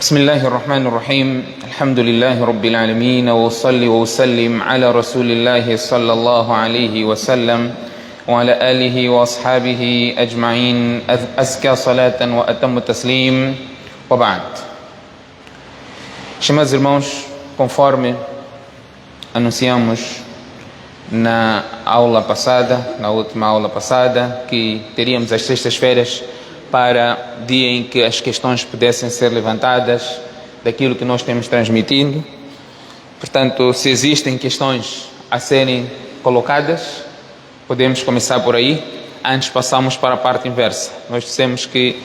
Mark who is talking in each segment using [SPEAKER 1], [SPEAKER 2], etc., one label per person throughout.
[SPEAKER 1] بسم الله الرحمن الرحيم الحمد لله رب العالمين وأصلي وأسلم على رسول الله صلى الله عليه وسلم وعلى آله وأصحابه أجمعين أزكى صلاة وأتم تسليم وبعد. Estimados irmãos, conforme anunciamos na aula passada, na última aula passada, que teríamos as sextas-feiras para dia em que as questões pudessem ser levantadas daquilo que nós temos transmitido. Portanto, se existem questões a serem colocadas, podemos começar por aí. Antes passamos para a parte inversa. Nós dissemos que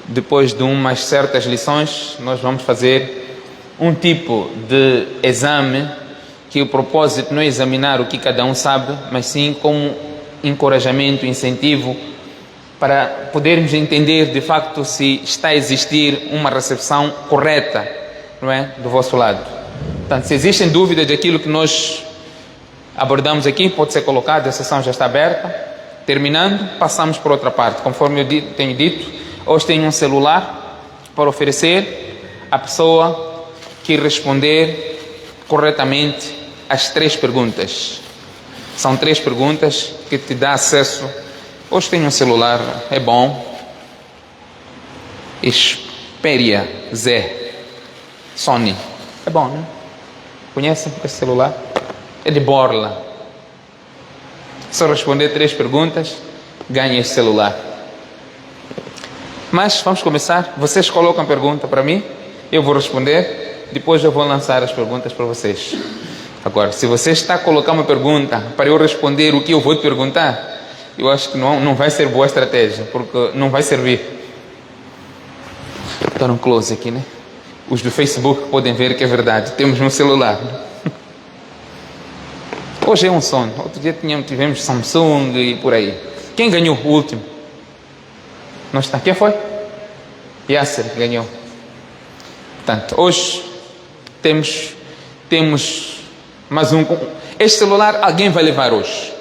[SPEAKER 1] depois de umas certas lições, nós vamos fazer um tipo de exame que o propósito não é examinar o que cada um sabe, mas sim como encorajamento, incentivo, para podermos entender de facto se está a existir uma recepção correta, não é, do vosso lado. Portanto, se existem dúvidas daquilo que nós abordamos aqui, pode ser colocado, a sessão já está aberta. Terminando, passamos para outra parte. Conforme eu tenho dito, hoje tenho um celular para oferecer à pessoa que responder corretamente as 3 perguntas. São 3 perguntas que te dá acesso. Hoje tenho um celular, é bom. Xperia Z Sony. É bom, né? Conhecem esse celular? É de borla. Se eu responder 3 perguntas, ganha esse celular. Mas vamos começar. Vocês colocam a pergunta para mim, eu vou responder, depois eu vou lançar as perguntas para vocês. Agora, se você está a colocar uma pergunta para eu responder o que eu vou te perguntar, eu acho que não vai ser boa estratégia, porque não vai servir. Está um close aqui, né? Os do Facebook podem ver que é verdade. Temos um celular. Hoje é um som. Outro dia tivemos Samsung e por aí. Quem ganhou o último? Não está. Quem foi? Yasser ganhou. Portanto, hoje temos mais um. Este celular alguém vai levar hoje.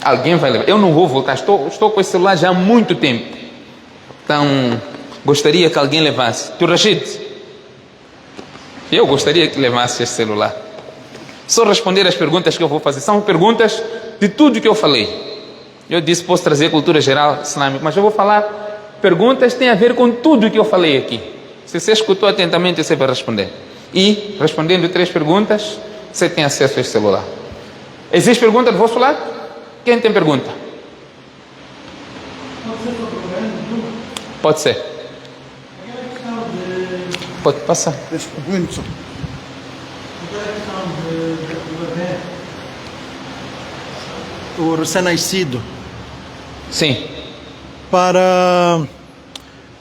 [SPEAKER 1] Alguém vai levar. Eu não vou voltar. Estou com esse celular já há muito tempo. Então, gostaria que alguém levasse. Tu, Rashid? Eu gostaria que levasse esse celular. Só responder as perguntas que eu vou fazer. São perguntas de tudo que eu falei. Eu disse, posso trazer cultura geral islâmica, mas eu vou falar perguntas que têm a ver com tudo que eu falei aqui. Se você escutou atentamente, você vai responder. E, respondendo 3 perguntas, você tem acesso a esse celular. Existe pergunta do vosso lado? Quem tem pergunta? Pode ser. Pode passar.
[SPEAKER 2] O recém-nascido.
[SPEAKER 1] Sim.
[SPEAKER 2] Para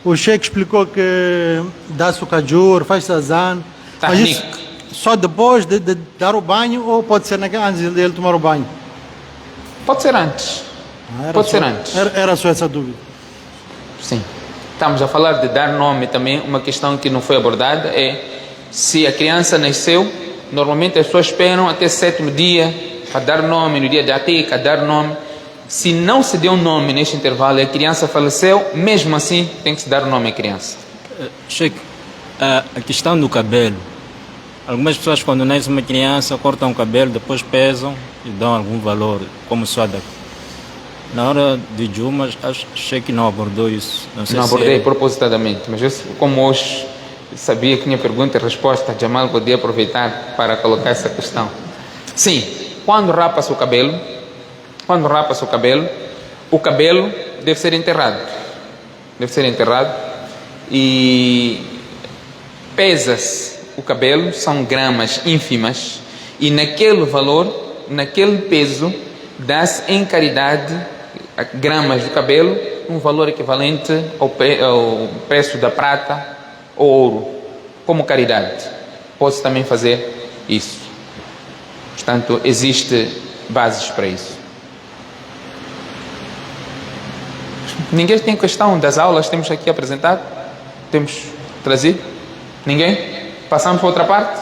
[SPEAKER 2] o Sheikh explicou que dá-se o cajur, faz sazan. Mas isso só depois de dar o banho ou pode ser antes dele tomar o banho?
[SPEAKER 1] Pode ser antes. Pode ser antes.
[SPEAKER 2] Era só essa dúvida.
[SPEAKER 1] Sim. Estamos a falar de dar nome também. Uma questão que não foi abordada é se a criança nasceu. Normalmente as pessoas esperam até 7º dia para dar nome, no dia de Atica, dar nome. Se não se deu nome neste intervalo e a criança faleceu, mesmo assim tem que se dar nome à criança.
[SPEAKER 3] Sheikh, a questão do cabelo. Algumas pessoas quando nasce uma criança cortam o cabelo, depois pesam e dão algum valor, como Swadak. Na hora de Jumas, achei que não abordou isso.
[SPEAKER 1] Não abordei propositadamente, mas eu, como hoje sabia que tinha pergunta e resposta, Jamal podia aproveitar para colocar essa questão. Sim, quando rapa-se o cabelo, o cabelo deve ser enterrado. Deve ser enterrado e pesa-se o cabelo, são gramas ínfimas e naquele valor, naquele peso, dá-se em caridade gramas do cabelo, um valor equivalente ao preço da prata ou ouro, como caridade. Pode-se também fazer isso. Portanto, existe bases para isso. Ninguém tem questão das aulas que temos aqui apresentado? Temos trazido? Ninguém? Passamos para outra parte?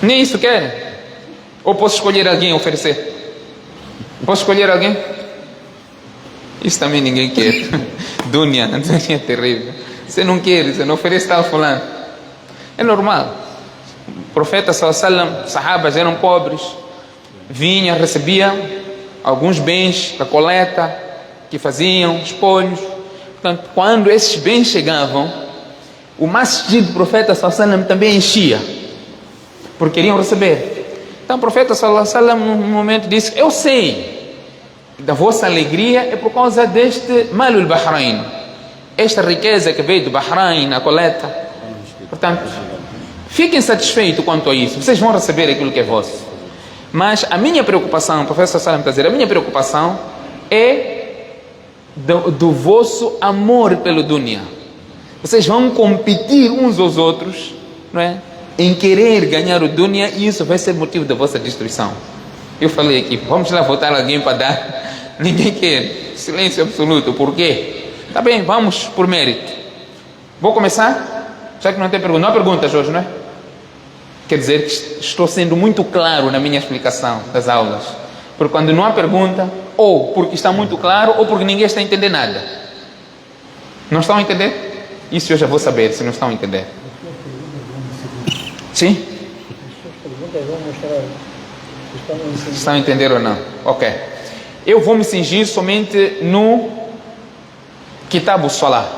[SPEAKER 1] Nem isso querem? Ou posso escolher alguém a oferecer? Posso escolher alguém? Isso também ninguém quer. Dunya é terrível. Você não quer, você não oferece tal fulano. É normal. O profeta sallallahu alaihi wasallam, sahabas eram pobres, vinha, recebia alguns bens da coleta que faziam, espolhos. Portanto, quando esses bens chegavam, o masjid do profeta sallallahu alaihi wasallam também enchia, porque queriam receber. Então o profeta sallallahu alaihi wasallam num momento disse: eu sei da vossa alegria é por causa deste Malul Bahrein, esta riqueza que veio do Bahrein na coleta. Portanto, fiquem satisfeitos quanto a isso, vocês vão receber aquilo que é vosso. Mas a minha preocupação, o professor Salam está a dizer, a minha preocupação é do vosso amor pelo dunya. Vocês vão competir uns aos outros, não é? Em querer ganhar o dunya, e isso vai ser motivo da vossa destruição. Eu falei aqui, vamos lá votar alguém para dar. Ninguém quer. Silêncio absoluto. Por quê? Tá bem, vamos por mérito. Vou começar? Já que não tem pergunta. Não há perguntas hoje, não é? Quer dizer que estou sendo muito claro na minha explicação das aulas. Porque quando não há pergunta, ou porque está muito claro, ou porque ninguém está a entender nada. Não estão a entender? Isso eu já vou saber se não estão a entender. Sim? Estão a entender ou não? Ok. Eu vou me cingir somente no Kitab Salah.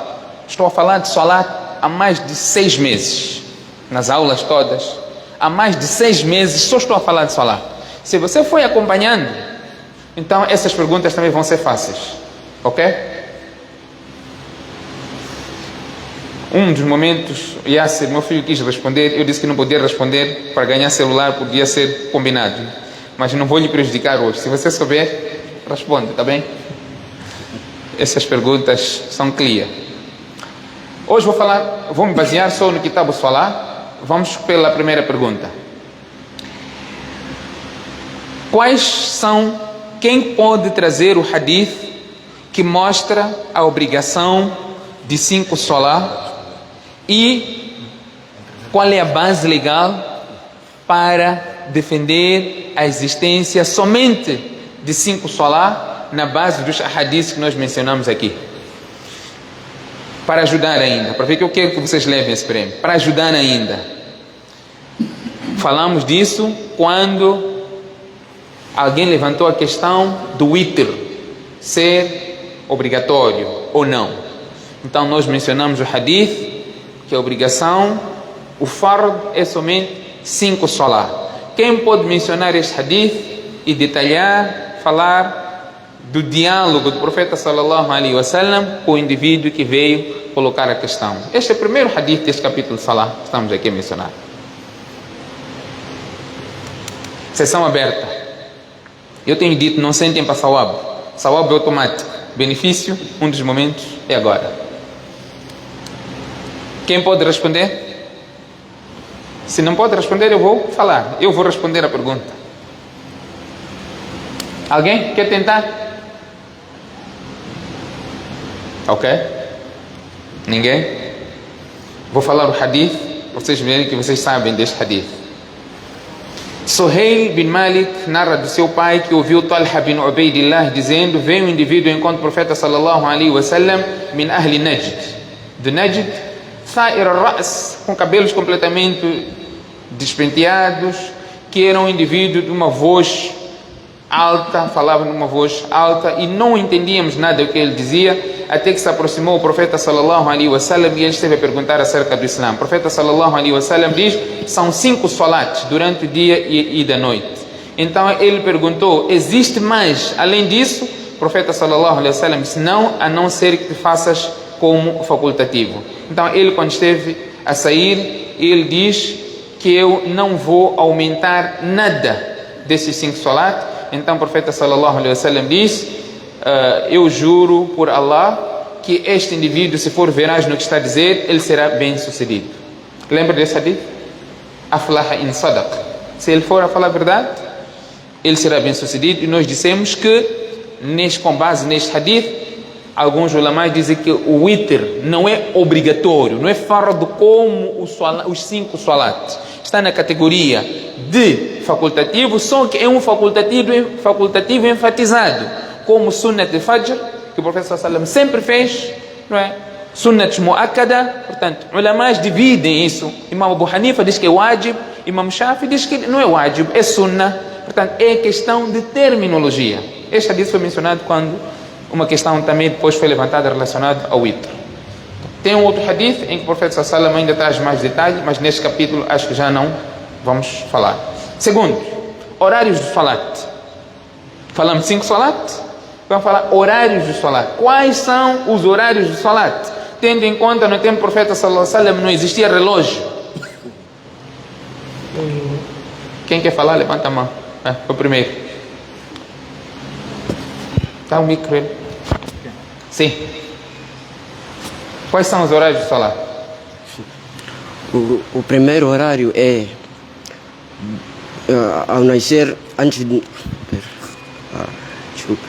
[SPEAKER 1] Estou a falar de Salah há mais de 6 meses. Nas aulas todas. Há mais de 6 meses só estou a falar de Salah. Se você foi acompanhando, então essas perguntas também vão ser fáceis. Ok? Um dos momentos, Yasser, meu filho, quis responder. Eu disse que não podia responder. Para ganhar celular podia ser combinado, mas não vou lhe prejudicar hoje. Se você souber, responde, tá bem? Essas perguntas são clear. Hoje vou me basear só no Kitab Salah. Vamos pela primeira pergunta. Quem pode trazer o hadith que mostra a obrigação de 5 Salah e qual é a base legal para defender a existência somente de 5 Salah na base dos hadiths que nós mencionamos aqui? Para ajudar ainda, para ver que eu quero que vocês levem esse prêmio. Para ajudar ainda, falamos disso quando alguém levantou a questão do witr ser obrigatório ou não. Então nós mencionamos o hadith que a obrigação, o fard é somente 5 Salah. Quem pode mencionar este hadith e detalhar, falar do diálogo do profeta sallallahu alaihi wasallam com o indivíduo que veio colocar a questão? Este é o primeiro hadith deste capítulo de Salah que estamos aqui a mencionar. Sessão aberta. Eu tenho dito, não sentem para sawab. Sawab é automático. Benefício, um dos momentos é agora. Quem pode responder? Se não pode responder, eu vou falar. Eu vou responder a pergunta. Alguém quer tentar? Ok? Ninguém? Vou falar o hadith, para vocês verem que vocês sabem deste hadith. Suhail bin Malik narra do seu pai que ouviu Talha bin Ubaidillah dizendo: veio um indivíduo enquanto o profeta sallallahu alaihi wasallam min ahli Najd, de Najd, Sa'ir al-Ra's, com cabelos completamente despenteados, que era um indivíduo de uma voz alta, falava numa voz alta e não entendíamos nada do que ele dizia, até que se aproximou o profeta sallallahu alaihi wasallam e ele esteve a perguntar acerca do Islã. O profeta sallallahu alaihi wasallam diz: são 5 salats durante o dia e da noite. Então ele perguntou: existe mais além disso? O profeta sallallahu alaihi wasallam disse: não, a não ser que te faças como facultativo. Então ele, quando esteve a sair, ele diz que eu não vou aumentar nada desses 5 salats. Então o profeta sallallahu alaihi wasallam diz: eu juro por Allah que este indivíduo, se for veraz no que está a dizer, ele será bem sucedido. Lembra desse hadith? Aflaha in sadaq. Se ele for a falar a verdade, ele será bem sucedido. E nós dissemos que, com base neste hadith, alguns ulamais dizem que o witr não é obrigatório, não é fardo como os 5 salat. Está na categoria de facultativo, só que é um facultativo enfatizado, como sunnat al-fajr que o profeta sallallahu alaihi wasallam sempre fez, não é? Sunnat mu'akkada, portanto, ulamás dividem isso. Imam Abu Hanifa diz que é wajib, Imam Shafi diz que não é wajib, é sunnah. Portanto, é questão de terminologia. Este hadith foi mencionado quando uma questão também depois foi levantada relacionada ao witr. Tem um outro hadith em que o profeta sallallahu alaihi wasallam ainda traz mais detalhes, mas neste capítulo acho que já não vamos falar. Segundo, horários de salat. Falamos 5 salat, vamos falar horários de salat. Quais são os horários de salat? Tendo em conta, no tempo do profeta sallallahu alaihi wasallam não existia relógio. Quem quer falar, levanta a mão. O primeiro. Está o micro ele. Sim. Quais são os horários de salat?
[SPEAKER 4] O primeiro horário é ao nascer, antes de... desculpe.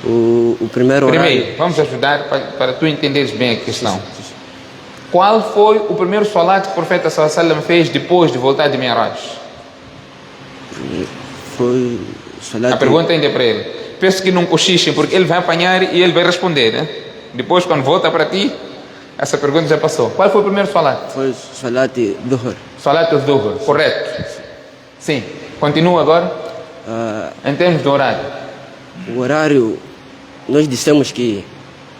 [SPEAKER 4] O primeiro horário...
[SPEAKER 1] Vamos ajudar para tu entenderes bem a questão. Qual foi o primeiro salat que o profeta sallallahu alaihi wasallam fez depois de voltar de Mi'raj?
[SPEAKER 4] Foi salat...
[SPEAKER 1] A pergunta ainda é para ele. Peço que não cochichem, porque ele vai apanhar e ele vai responder, né? Depois, quando volta para ti, essa pergunta já passou. Qual foi o primeiro salat?
[SPEAKER 4] Foi salat Dhuhr.
[SPEAKER 1] Salat al-Dhuhr, correto. Sim. Continua agora. Em termos de horário.
[SPEAKER 4] O horário, nós dissemos que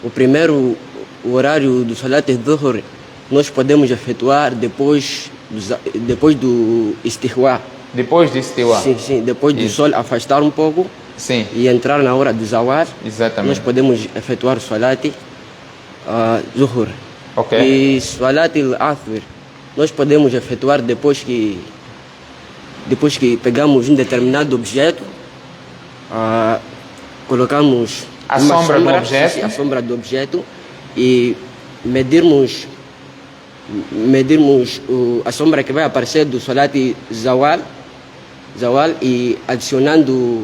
[SPEAKER 4] o horário do salat Dhuhr nós podemos efetuar depois do istihwa.
[SPEAKER 1] Depois de istiwa.
[SPEAKER 4] Sim, depois do sol afastar um pouco.
[SPEAKER 1] Sim.
[SPEAKER 4] E entrar na hora do zawar.
[SPEAKER 1] Exatamente.
[SPEAKER 4] Nós podemos efetuar o salat Dhuhr.
[SPEAKER 1] Ok.
[SPEAKER 4] E salat al-Asr nós podemos efetuar depois que pegamos um determinado objeto, colocamos
[SPEAKER 1] a
[SPEAKER 4] uma
[SPEAKER 1] sombra do objeto.
[SPEAKER 4] A sombra do objeto e medirmos a sombra que vai aparecer do salat zawal e adicionando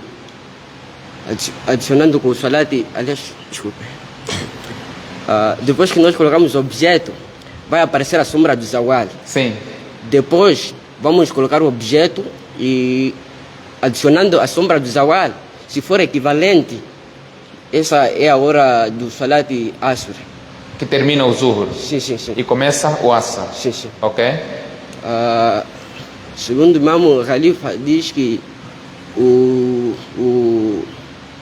[SPEAKER 4] com o salat, aliás, desculpe. Depois que nós colocamos o objeto, vai aparecer a sombra do zawal.
[SPEAKER 1] Sim.
[SPEAKER 4] Depois vamos colocar o objeto e adicionando a sombra do zawal, se for equivalente, essa é a hora do salat asr.
[SPEAKER 1] Que termina o zuhur.
[SPEAKER 4] Sim.
[SPEAKER 1] E começa o asr.
[SPEAKER 4] Sim.
[SPEAKER 1] Ok?
[SPEAKER 4] Segundo o Imam Khalifa diz que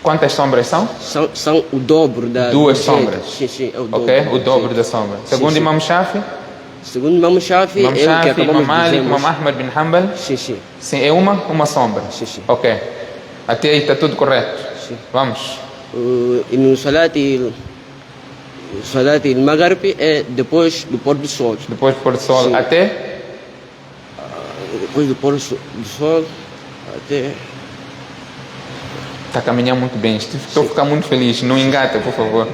[SPEAKER 1] Quantas sombras são?
[SPEAKER 4] São o dobro da...
[SPEAKER 1] Duas sombras.
[SPEAKER 4] Sim, é o dobro.
[SPEAKER 1] Ok? O dobro da sombra. Segundo Imam Shafi?
[SPEAKER 4] Segundo Imam Shafi,
[SPEAKER 1] Imam Shafi,
[SPEAKER 4] acabamos
[SPEAKER 1] Imam Malik,
[SPEAKER 4] de
[SPEAKER 1] Imam Ahmad bin Hanbal?
[SPEAKER 4] Sim.
[SPEAKER 1] Sim, é uma sombra.
[SPEAKER 4] Sim.
[SPEAKER 1] Ok. Até aí está tudo correto.
[SPEAKER 4] Sim.
[SPEAKER 1] Vamos.
[SPEAKER 4] E no salat al-Maghrib é depois do pôr do sol.
[SPEAKER 1] Depois do pôr do sol.
[SPEAKER 4] Sim.
[SPEAKER 1] Até?
[SPEAKER 4] Depois do pôr do sol até...
[SPEAKER 1] Está caminhando muito bem. Estou a ficar muito feliz. Não engata, por favor.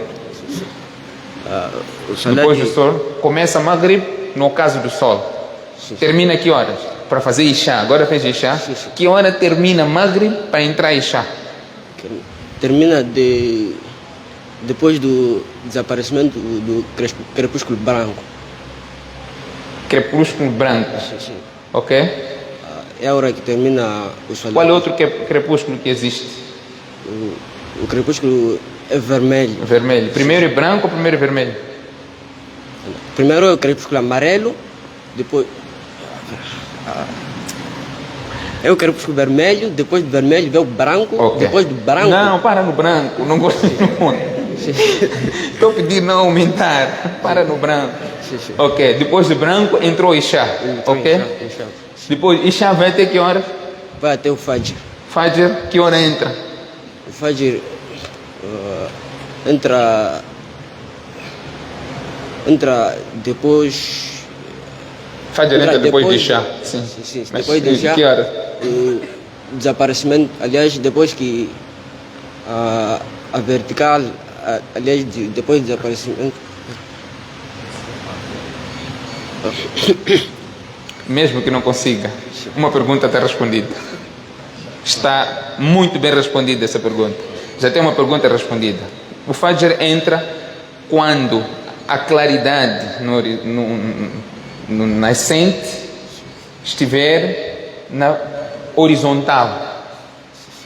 [SPEAKER 1] Depois do sol. Começa Maghrib no caso do sol.
[SPEAKER 4] Sim.
[SPEAKER 1] Termina que horas? Para fazer Isha. Agora fez Isha.
[SPEAKER 4] Sim.
[SPEAKER 1] Que hora termina Maghrib para entrar Isha?
[SPEAKER 4] Termina depois do desaparecimento do crepúsculo branco.
[SPEAKER 1] Crepúsculo branco.
[SPEAKER 4] Sim.
[SPEAKER 1] Ok?
[SPEAKER 4] É a hora que termina o salat.
[SPEAKER 1] Qual é outro crepúsculo que existe?
[SPEAKER 4] O crepúsculo é vermelho.
[SPEAKER 1] Vermelho. Primeiro é branco ou primeiro é vermelho?
[SPEAKER 4] Primeiro é o crepúsculo amarelo, depois... É o crepúsculo vermelho, depois do vermelho vem o branco,
[SPEAKER 1] Okay.
[SPEAKER 4] Depois do branco...
[SPEAKER 1] Não, para no branco. Não gosto Estou pedindo não aumentar. Para no branco.
[SPEAKER 4] Sim.
[SPEAKER 1] Ok. Depois do branco entrou Isha. Ok?
[SPEAKER 4] Isha.
[SPEAKER 1] Depois Isha vai até que hora?
[SPEAKER 4] Vai até o Fajr.
[SPEAKER 1] Fajr, que hora entra?
[SPEAKER 4] O Fajr entra depois...
[SPEAKER 1] Fajr entra depois de Isha.
[SPEAKER 4] Sim.
[SPEAKER 1] Mas
[SPEAKER 4] Depois de Isha,
[SPEAKER 1] que hora?
[SPEAKER 4] o desaparecimento, aliás, depois que a vertical, aliás, depois do desaparecimento...
[SPEAKER 1] Mesmo que não consiga, uma pergunta está respondida. Está muito bem respondida essa pergunta. Já tem uma pergunta respondida. O Fajr entra quando a claridade no nascente estiver na horizontal.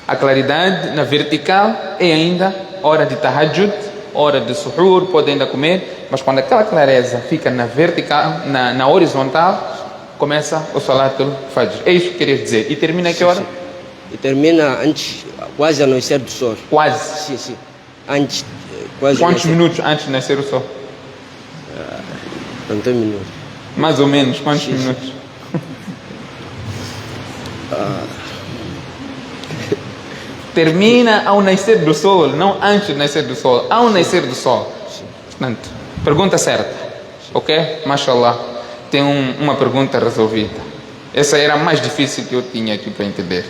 [SPEAKER 1] A claridade na vertical é ainda hora de tahajjud, hora de suhur, pode ainda comer, mas quando aquela clareza fica na vertical, na horizontal, começa o salatul fajr. É isso que queria dizer. E termina a que hora?
[SPEAKER 4] E termina antes, quase ao nascer do sol.
[SPEAKER 1] Quase.
[SPEAKER 4] Sim, sim. Antes, quase.
[SPEAKER 1] Quantos minutos antes de nascer o sol?
[SPEAKER 4] Não tem minutos.
[SPEAKER 1] Mais ou menos, quantos minutos? Termina ao nascer do sol, não antes do nascer do sol, ao nascer do sol. Portanto, pergunta certa, ok? Mashallah, tem uma pergunta resolvida. Essa era a mais difícil que eu tinha aqui para entender.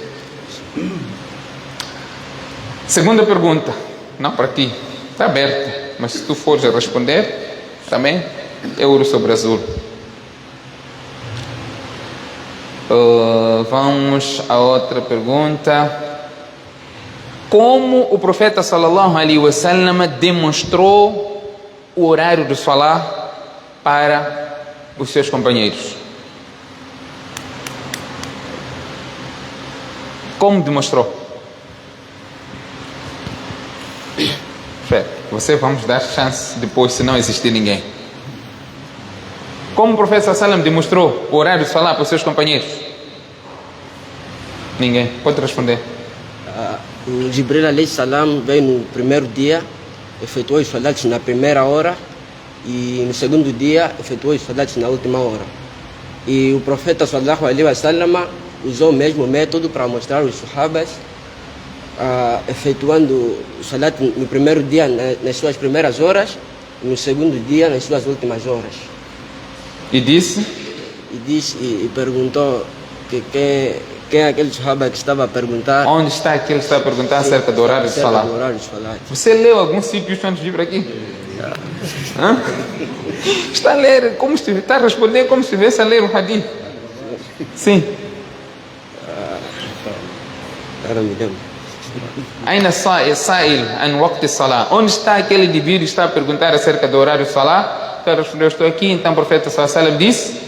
[SPEAKER 1] Segunda pergunta, não para ti, está aberta, mas se tu fores a responder, também é ouro sobre azul. Vamos a outra pergunta. Como o profeta sallallahu alaihi wasallam demonstrou o horário do salah para os seus companheiros? Como demonstrou? Você vamos dar chance depois, se não existir ninguém. Como o profeta sallallahu alaihi wasallam demonstrou o horário do salah para os seus companheiros? Ninguém pode responder.
[SPEAKER 4] O Jibril alayhi salam veio no primeiro dia, efetuou os salats na primeira hora e no segundo dia efetuou os salats na última hora. E o profeta sallallahu alaihi wasallam usou o mesmo método para mostrar os sahabas efetuando o salat no primeiro dia nas suas primeiras horas e no segundo dia nas suas últimas horas.
[SPEAKER 1] E disse?
[SPEAKER 4] E perguntou quem é aquele sahaba que estava a perguntar.
[SPEAKER 1] Onde está aquele que está a perguntar acerca do horário de salat? Você leu algum sítio antes de vir aqui? Hã? Está a ler, como se está a responder como se estivesse a ler o hadith. Sim. Aina sa'il an waqt as-salah. Onde está aquele indivíduo que está a perguntar acerca do horário de salah? Para responder, eu estou aqui. Então o profeta sallallahu alaihi wasallam disse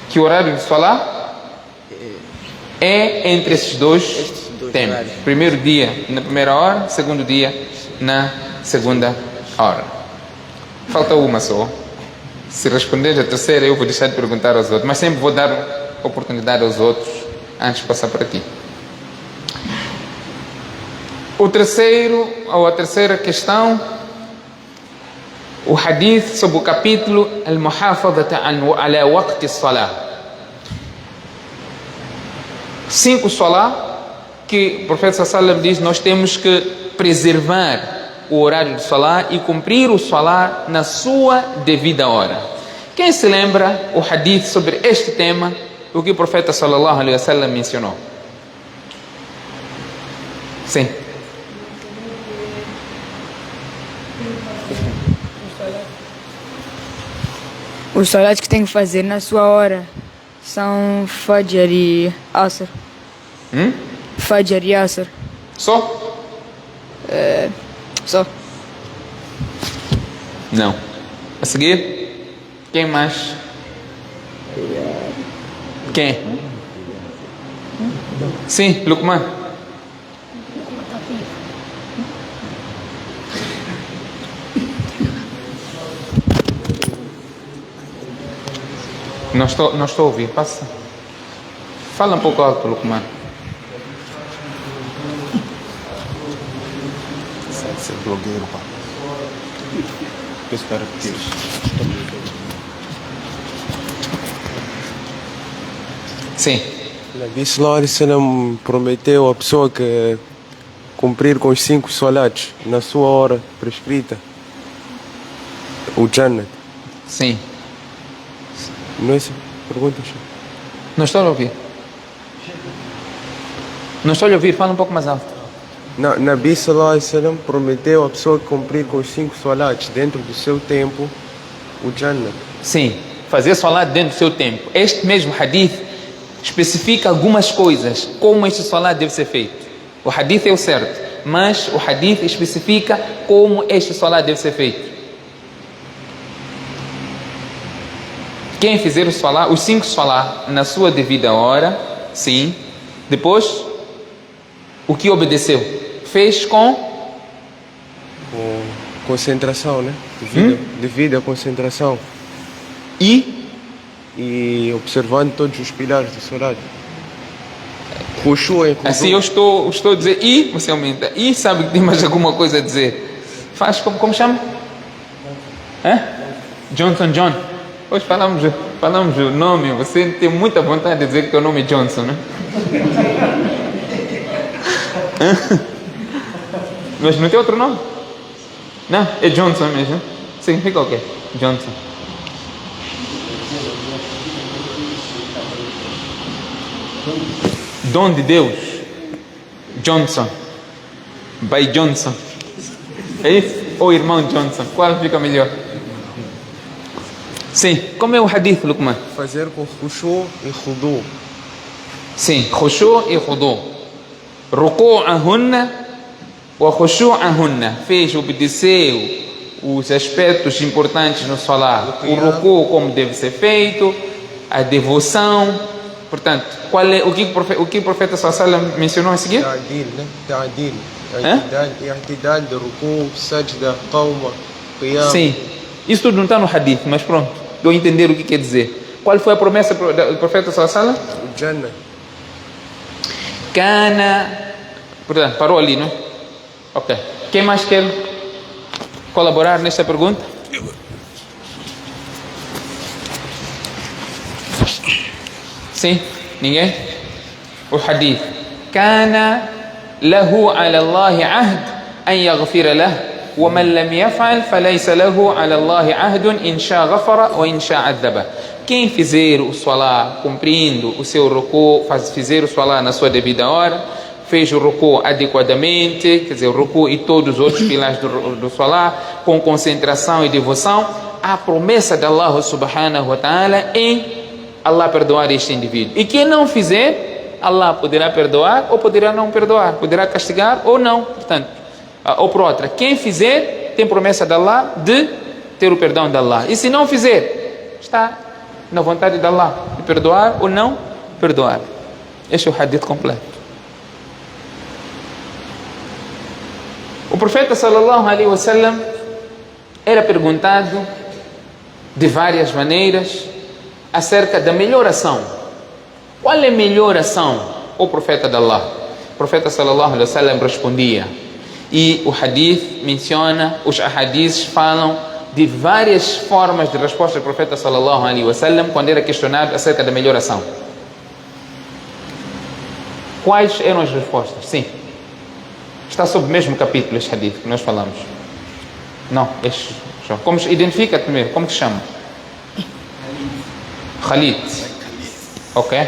[SPEAKER 1] que o horário de salah é entre esses dois tempos.
[SPEAKER 4] Horários.
[SPEAKER 1] Primeiro dia na primeira hora, segundo dia na segunda hora. Falta uma só. Se responder a terceira, eu vou deixar de perguntar aos outros, mas sempre vou dar oportunidade aos outros antes de passar para ti. A terceira questão, o hadith sobre o capítulo Al-Muhafadhat ala waqt as-salah. 5 salah que o profeta sallallahu alaihi wasallam diz: nós temos que preservar o horário do salah e cumprir o salah na sua devida hora. Quem se lembra o hadith sobre este tema, o que o profeta sallallahu alaihi wasallam mencionou? Sim.
[SPEAKER 5] Os salats que tem que fazer na sua hora são Fajr e Asr. Fajr e Asr.
[SPEAKER 1] Só?
[SPEAKER 5] Só.
[SPEAKER 1] Não. A seguir? Quem mais? Quem? Sim, Luqman. Não estou a ouvir, passa. Fala um pouco alto, Luqman.
[SPEAKER 6] Ser blogueiro, pá. Espero que
[SPEAKER 1] Sim.
[SPEAKER 6] Nabi sallallahu alaihi wasallam prometeu à pessoa que cumprir com os 5 salats na sua hora prescrita o Jannat.
[SPEAKER 1] Sim.
[SPEAKER 6] Não é essa a pergunta?
[SPEAKER 1] Não estou a ouvir. Não estou a ouvir, fala um pouco mais alto.
[SPEAKER 6] Nabi sallallahu alaihi wasallam prometeu à pessoa que cumprir com os 5 salats dentro do seu tempo o Jannat.
[SPEAKER 1] Sim, fazer salat dentro do seu tempo. Este mesmo hadith especifica algumas coisas, como este salat deve ser feito. O hadith é o certo, mas o hadith especifica como este salat deve ser feito. Quem fizer o salat, os 5 salat na sua devida hora, sim. Depois, o que obedeceu? Fez com
[SPEAKER 6] concentração, né? Devido à concentração. E observando todos os pilares do solar. Khushu é
[SPEAKER 1] Assim eu estou a dizer e, você aumenta. E sabe que tem mais alguma coisa a dizer? Faz como chama? Johnson John. Hoje falamos o nome. Você tem muita vontade de dizer que teu nome é Johnson, né? Mas não tem outro nome? Não, é Johnson mesmo. Significa o quê? Johnson. Dom de Deus. Johnson. By Johnson. É isso? Ou irmão Johnson? Qual fica melhor? Sim. Como é o hadith, Luqman?
[SPEAKER 6] fazer com khushu e khudu.
[SPEAKER 1] Sim. Khushu e khudu. Ruku'ahunna wa khushu'ahunna. Fez, obedeceu os aspectos importantes no salat. O ruku como deve ser feito, a devoção. Portanto, o que o profeta sallallahu mencionou a seguir?
[SPEAKER 6] Ta'dil, né? Ta'dil. I'tidal de ruku, sajda, qawma, qiyam.
[SPEAKER 1] Sim. Isso tudo não está no hadith, mas pronto. Deu a entender o que quer dizer. Qual foi a promessa do profeta sallallahu?
[SPEAKER 6] O Jannah.
[SPEAKER 1] Kana. Portanto, parou ali, não? Ok. Quem mais quer colaborar nesta pergunta? Sim? Ninguém? O hadith. Kana lahu ala Allah ahd an yaghfira lahu. ومن لم يفعل فليس له على الله عهد إن شاء غفر وإن شاء عذب. Quem fizer o salah cumprindo o seu ruku, fizer o salah na sua devida hora, fez o ruku adequadamente, quer dizer, o ruku e todos os outros pilares do salah, com concentração e devoção, a promessa de Allah subhanahu wa ta'ala em Allah perdoar este indivíduo. E quem não fizer, Allah poderá perdoar ou poderá não perdoar, poderá castigar ou não. Portanto, ou por outra, quem fizer tem promessa de Allah de ter o perdão de Allah, e se não fizer, está na vontade de Allah de perdoar ou não perdoar. Este é o hadith completo. O profeta sallallahu alaihi wasallam era perguntado de várias maneiras acerca da melhor ação. Qual é a melhor ação? O profeta de Allah. O profeta sallallahu alaihi wasallam respondia. E o hadith menciona, os ahadiths falam de várias formas de resposta do profeta sallallahu alaihi wasallam quando era questionado acerca da melhor ação. Quais eram as respostas? Sim. Está sob o mesmo capítulo este hadith que nós falamos. Não, este. Como se identifica primeiro? Como se chama? Khalid. Ok.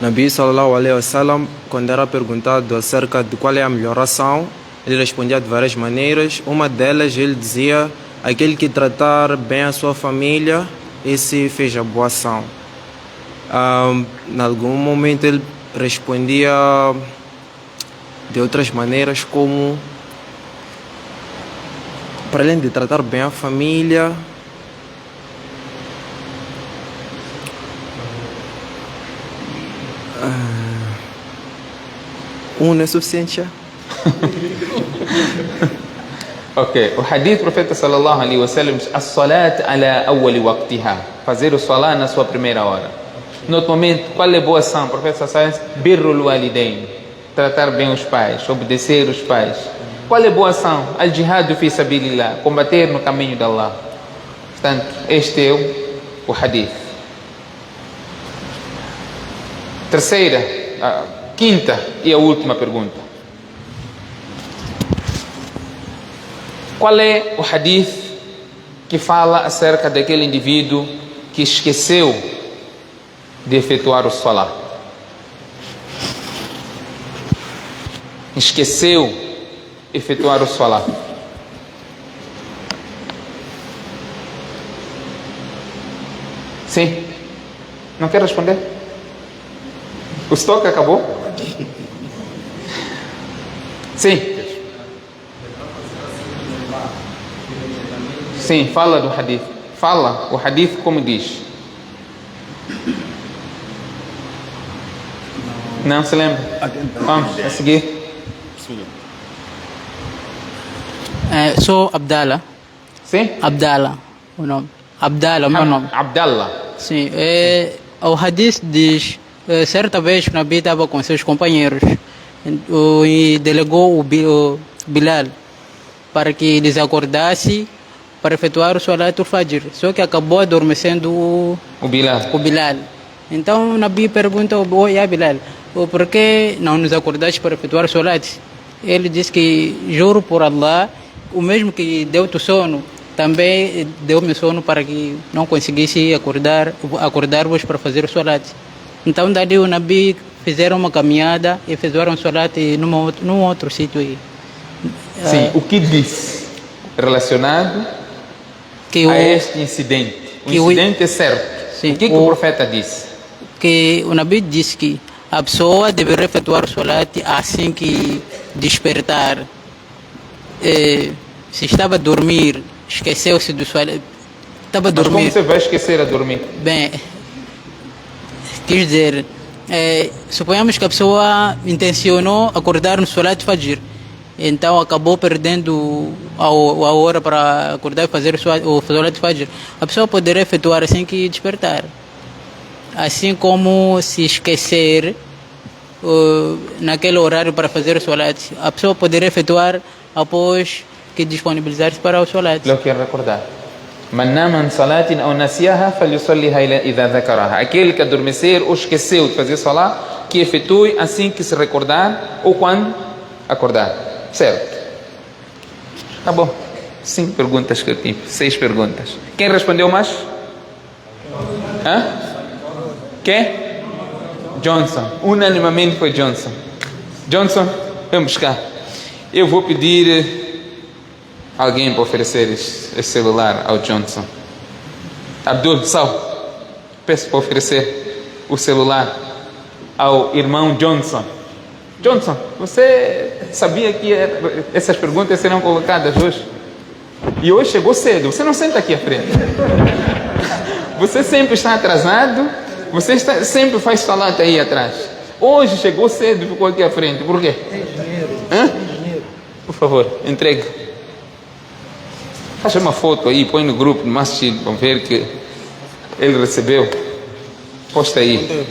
[SPEAKER 7] Nabi sallallahu alaihi wasallam, quando era perguntado acerca de qual é a melhor ação, ele respondia de várias maneiras. Uma delas, ele dizia: aquele que tratar bem a sua família, esse fez a boa ação. Em algum momento ele respondia de outras maneiras, como, para além de tratar bem a família, não é suficiente já?
[SPEAKER 1] Ok, o hadith do profeta sallallahu alaihi wasallam diz: as-salat ala awwali waqtiha, fazer o salat na sua primeira hora. No outro momento, qual é a boa ação? O profeta sallallahu alaihi wasallam diz: birrul walidain, tratar bem os pais, obedecer os pais. Qual é a boa ação? Al-jihad fi sabilillah, combater no caminho de Allah. Portanto, este é o hadith. Terceira, quinta e a última pergunta. Qual é o hadith que fala acerca daquele indivíduo que esqueceu de efetuar o salat? Esqueceu de efetuar o salat. Sim? Não quer responder? O estoque acabou? Sim. Sim, fala do hadith. Fala o hadith como diz. Não se lembra? Vamos, a seguir.
[SPEAKER 8] sou Abdala.
[SPEAKER 1] Sim?
[SPEAKER 8] Abdala, o nome. Abdala, o meu nome.
[SPEAKER 1] Abdallah.
[SPEAKER 8] Sim, o hadith diz, certa vez o Nabi estava com seus companheiros e delegou o Bilal para que eles acordassem para efetuar o Salat al-Fajr. Só que acabou adormecendo o Bilal. Então o Nabi perguntou, oi Bilal, por que não nos acordaste para efetuar o Salat? Ele disse que, juro por Allah, o mesmo que deu-te sono, também deu-me sono para que não conseguisse acordar-vos para fazer o Salat. Então dali o Nabi fizeram uma caminhada e fizeram o Salat num outro sítio aí.
[SPEAKER 1] Sim, o que disse relacionado a este incidente? O incidente é certo.
[SPEAKER 8] Sim,
[SPEAKER 1] o que o profeta disse?
[SPEAKER 8] Que o Nabi disse que a pessoa deveria efetuar o Salat assim que despertar. Se estava a dormir, esqueceu-se do Salat. Estava a dormir.
[SPEAKER 1] Mas como você vai esquecer a dormir?
[SPEAKER 8] Bem, quer dizer, suponhamos que a pessoa intencionou acordar no Salat Fajr. Então acabou perdendo a hora para acordar e fazer o Salat Fajr. A pessoa poderia efetuar assim que despertar. Assim como se esquecer naquele horário para fazer o Salat, a pessoa poderia efetuar após que disponibilizar-se para o Salat.
[SPEAKER 1] Eu quero recordar. Man nama an salatin aw nasiyaha falyusalliha idha dhakaraha. Aquele que adormecer ou esqueceu de fazer salat, que efetue assim que se recordar ou quando acordar. Certo. Tá bom. 5 perguntas que eu tive. 6 perguntas. Quem respondeu mais? Hã? Quem? Johnson. Unanimamente foi Johnson. Johnson, vamos cá. Eu vou pedir alguém para oferecer esse celular ao Johnson. Abdul, Sal, peço para oferecer o celular ao irmão Johnson. Johnson, você sabia que essas perguntas serão colocadas hoje? E hoje chegou cedo. Você não senta aqui à frente. Você sempre está atrasado. Você sempre faz salata aí atrás. Hoje chegou cedo e ficou aqui à frente. Por quê?
[SPEAKER 2] Tem dinheiro.
[SPEAKER 1] Hã?
[SPEAKER 2] Tem dinheiro.
[SPEAKER 1] Por favor, entregue. Faça uma foto aí, põe no grupo, no Masjid, vamos ver que ele recebeu. Posta aí.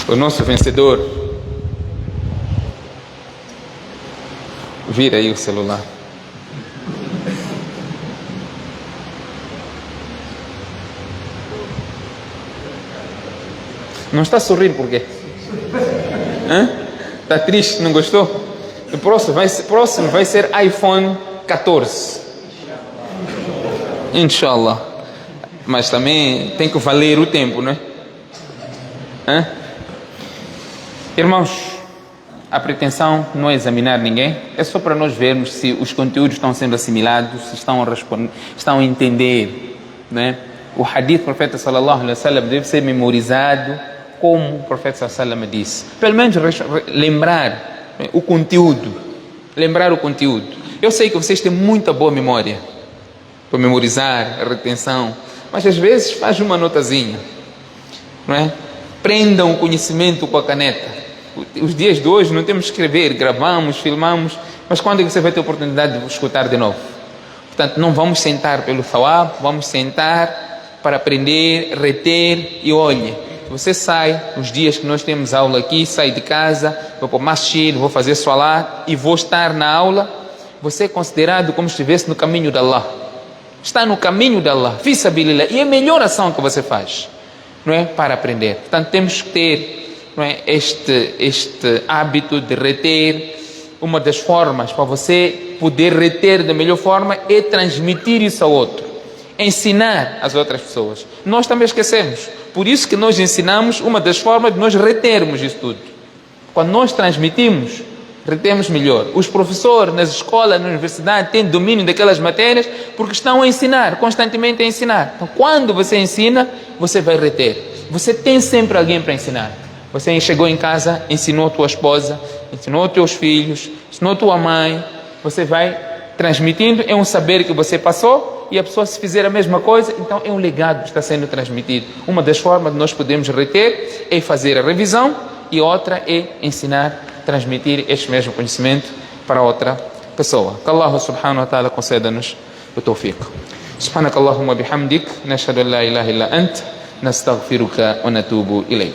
[SPEAKER 1] O nosso vencedor. Vira aí o celular. Não está sorrindo por quê? Está triste, não gostou? O próximo vai ser iPhone 14. Inshallah. Mas também tem que valer o tempo, não é? Irmãos, a pretensão não é examinar ninguém, é só para nós vermos se os conteúdos estão sendo assimilados, se estão a entender, não é? O hadith do profeta sallallahu alaihi wasallam deve ser memorizado como o profeta sallallahu alaihi wasallam disse. Pelo menos lembrar o conteúdo. Lembrar o conteúdo. Eu sei que vocês têm muita boa memória para memorizar, a retenção, mas às vezes faz uma notazinha, não é? Prendam o conhecimento com a caneta. Os dias de hoje não temos que escrever, gravamos, filmamos, mas quando é que você vai ter a oportunidade de escutar de novo? Portanto, não vamos sentar pelo thawab, vamos sentar para aprender, reter e olhe. Você sai, os dias que nós temos aula aqui, sai de casa, vou para o masjid, vou fazer salat e vou estar na aula, você é considerado como se estivesse no caminho de Allah. Está no caminho de Allah, fi sabilillah, e é a melhor ação que você faz, não é? Para aprender. Portanto, temos que ter, não é, este hábito de reter. Uma das formas para você poder reter da melhor forma é transmitir isso ao outro, ensinar às outras pessoas. Nós também esquecemos, por isso que nós ensinamos uma das formas de nós retermos isso tudo. Quando nós transmitimos, retemos melhor. Os professores nas escolas, na universidade, têm domínio daquelas matérias porque estão a ensinar, constantemente a ensinar. Então, quando você ensina, você vai reter. Você tem sempre alguém para ensinar. Você chegou em casa, ensinou a tua esposa, ensinou os teus filhos, ensinou a tua mãe. Você vai transmitindo, é um saber que você passou, e a pessoa, se fizer a mesma coisa, então é um legado que está sendo transmitido. Uma das formas de nós podemos reter é fazer a revisão e outra é ensinar, transmitir este mesmo conhecimento para outra pessoa. Que Allah subhanahu wa ta'ala conceda-nos o tawfiq. Subhanakallahumma bihamdik, nashhadu an la ilaha illa ant, nastaghfiruka wa natubu ilayk.